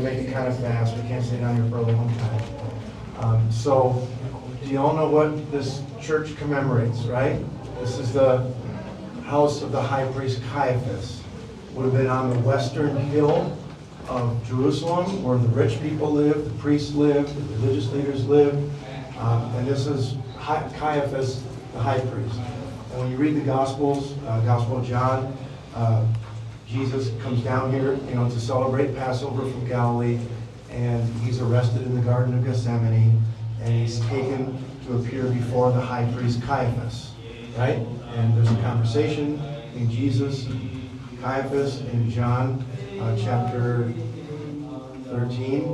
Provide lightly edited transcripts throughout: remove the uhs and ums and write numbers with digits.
going to make it kind of fast. We can't stay down here for a long time. So, do you all know what this church commemorates, right? This is the house of the high priest Caiaphas. Would have been on the western hill of Jerusalem, where the rich people lived, the priests lived, the religious leaders lived. And this is Caiaphas, the high priest. And when you read the Gospels, Gospel of John, Jesus comes down here, to celebrate Passover from Galilee, and he's arrested in the Garden of Gethsemane, and he's taken to appear before the high priest Caiaphas, right? And there's a conversation between Jesus, Caiaphas, in John chapter 13,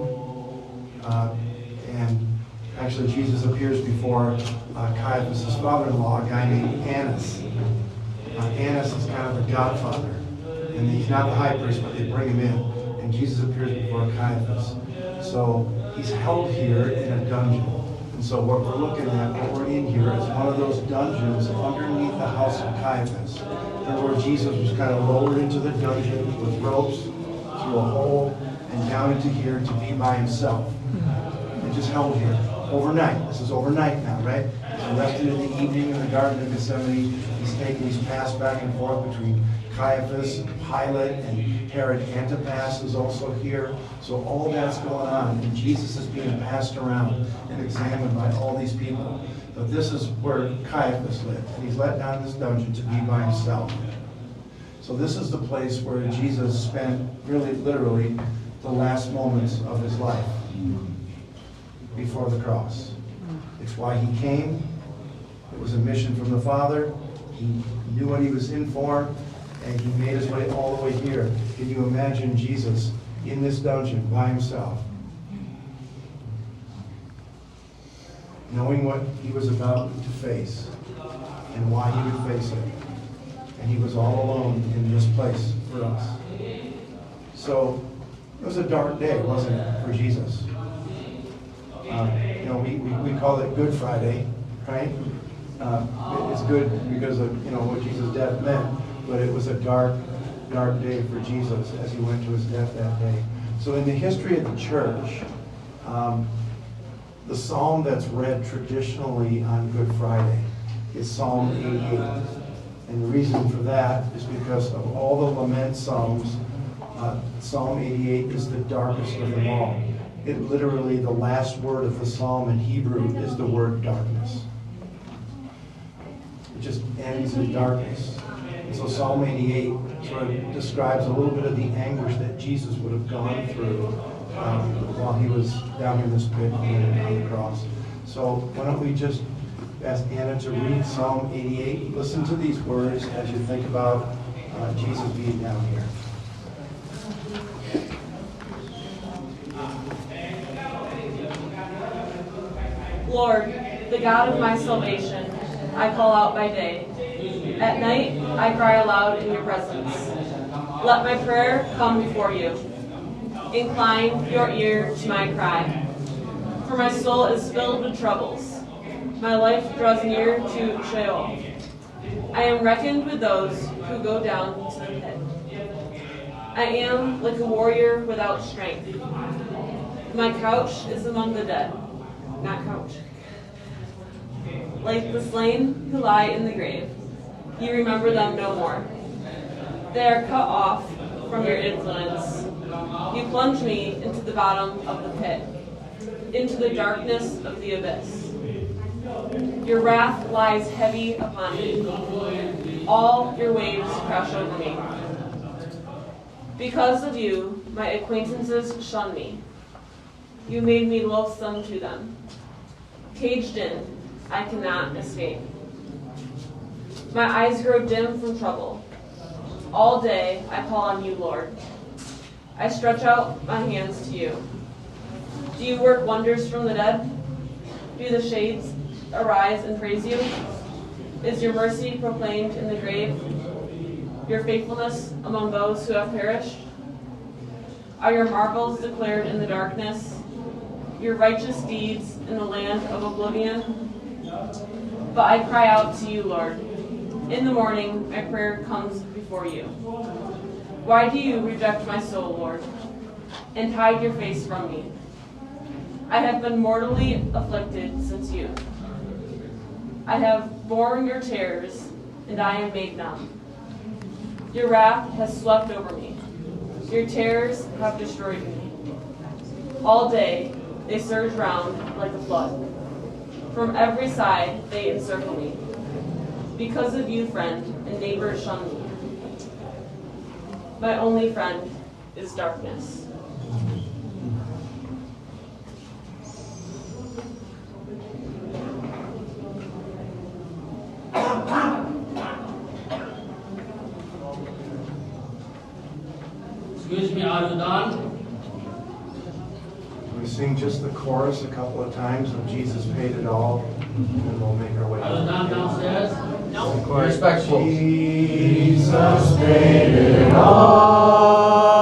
and actually Jesus appears before Caiaphas' father-in-law, a guy named Annas. Annas is kind of the godfather. And he's not the high priest, but they bring him in. And Jesus appears before Caiaphas. So he's held here in a dungeon. And so what we're looking at, what we're in here, is one of those dungeons underneath the house of Caiaphas. And where Jesus was kind of lowered into the dungeon with ropes through a hole and down into here to be by himself. And just held here overnight. This is overnight now, right? He's arrested in the evening in the Garden of Gethsemane. He's passed back and forth between Caiaphas, Pilate, and Herod Antipas is also here. So all that's going on, and Jesus is being passed around and examined by all these people. But this is where Caiaphas lived, and he's let down in this dungeon to be by himself. So this is the place where Jesus spent, really, literally, the last moments of his life before the cross. It's why he came. It was a mission from the Father. He knew what he was in for, and he made his way all the way here. Can you imagine Jesus in this dungeon by himself, knowing what he was about to face and why he would face it? And he was all alone in this place for us. So it was a dark day, wasn't it, for Jesus? We call it Good Friday, right? It's good because of what Jesus' death meant, but it was a dark day for Jesus as he went to his death that day. So in the history of the church, the psalm that's read traditionally on Good Friday is Psalm 88. And the reason for that is because of all the lament psalms, Psalm 88 is the darkest of them all. It literally, the last word of the psalm in Hebrew is the word darkness. It just ends in darkness. And so Psalm 88 sort of describes a little bit of the anguish that Jesus would have gone through while he was down in this pit on the cross. So why don't we just ask Anna to read Psalm 88. Listen to these words as you think about Jesus being down here. Lord, the God of my salvation, I call out by day. At night, I cry aloud in your presence. Let my prayer come before you. Incline your ear to my cry. For my soul is filled with troubles. My life draws near to Sheol. I am reckoned with those who go down to the pit. I am like a warrior without strength. My couch is among the dead. Not couch. Like the slain who lie in the grave, you remember them no more. They are cut off from your influence. You plunge me into the bottom of the pit, into the darkness of the abyss. Your wrath lies heavy upon me. All your waves crash over me. Because of you, my acquaintances shun me. You made me loathsome to them. Caged in, I cannot escape. My eyes grow dim from trouble. All day I call on you, Lord. I stretch out my hands to you. Do you work wonders from the dead? Do the shades arise and praise you? Is your mercy proclaimed in the grave? Your faithfulness among those who have perished? Are your marvels declared in the darkness? Your righteous deeds in the land of oblivion? But I cry out to you, Lord. In the morning, my prayer comes before you. Why do you reject my soul, Lord? and hide your face from me. I have been mortally afflicted since youth. I have borne your terrors, and I am made numb. Your wrath has swept over me. Your terrors have destroyed me. All day they surge round like a flood. From every side they encircle me. Because of you, friend, and neighbor shun me. My only friend is darkness. Excuse me, are you done? We sing just the chorus a couple of times of Jesus paid it all, and then we'll make our way. Are you done downstairs? No. Respectful. Jesus paid it all.